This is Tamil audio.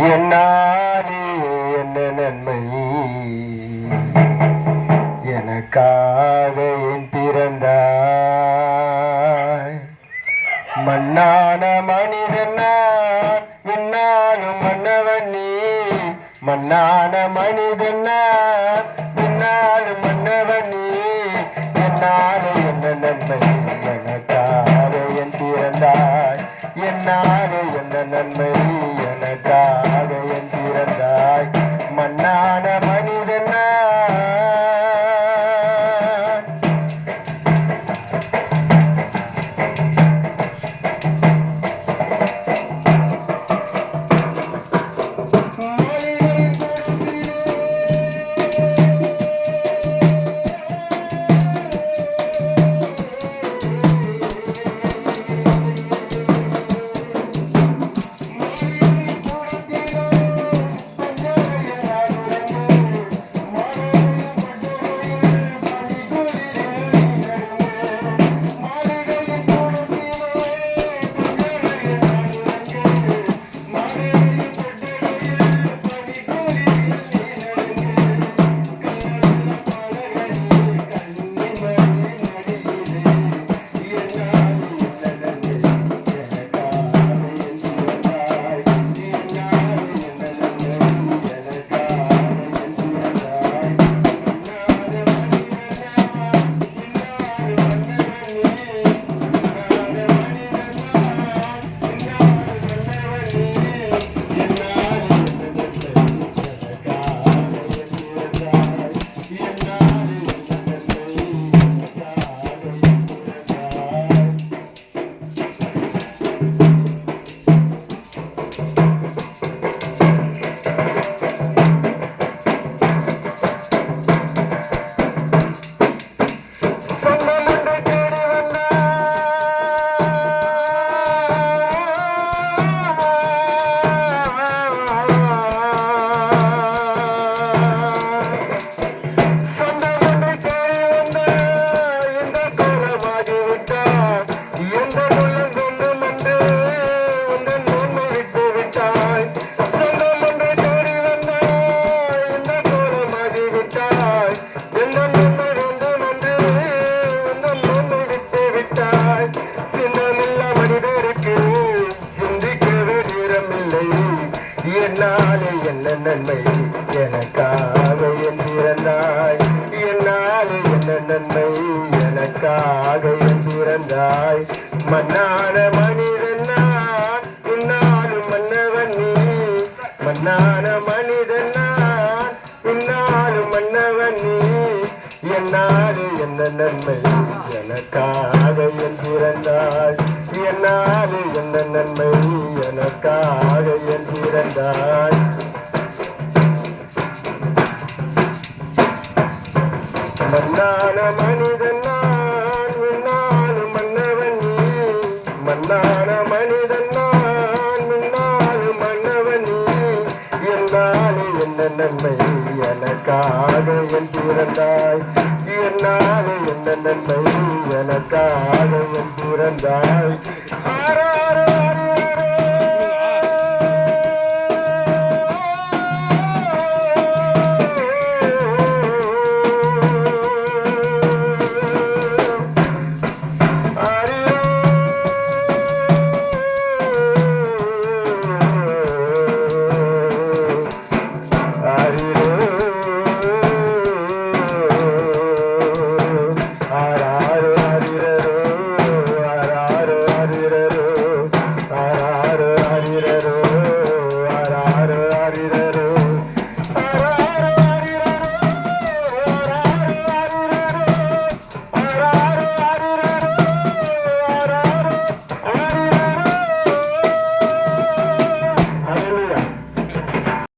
என்னாலே என்ன நன்மை எனக்காக என் பிறந்தாய். மண்ணான மனிதன் நான், விண்ணாலும் மன்னவன் நீ. மண்ணான மனிதன் நான், விண்ணாலும் மன்னவன் நீ. என்னாலே என்ன நன்மை எனக்காக என் பிறந்தாய். என்னாலே என்ன நன்மை எனக்காக என் பிறந்தாய். மண்ணான மனிதன் என்னாலே என்ன நன்மை எனக்காக என் பிறந்தாய். என்னாலே என்ன நன்மை எனக்காக என் பிறந்தாய். மண்ணான மனிதன் நான், உன்னாலும் மன்னவன் நீ. மண்ணான மனிதன் நான், உன்னாலும் மன்னவன் நீ. என்னாலே என்ன நன்மை எனக்காக என் பிறந்தாய். என்னாலே என்ன நன்மை எனக்காக என் பிறந்தாய். மண்ணான மனிதன் நான், விண்ணாலும் மன்னவன் நீ. மண்ணான மனிதன் நான், விண்ணாலும் மன்னவன் நீ. என்னாலே என்ன நன்மை எனக்காக என் பிறந்தாய். என்னாலே என்ன நன்மை எனக்காக என் பிறந்தாய்.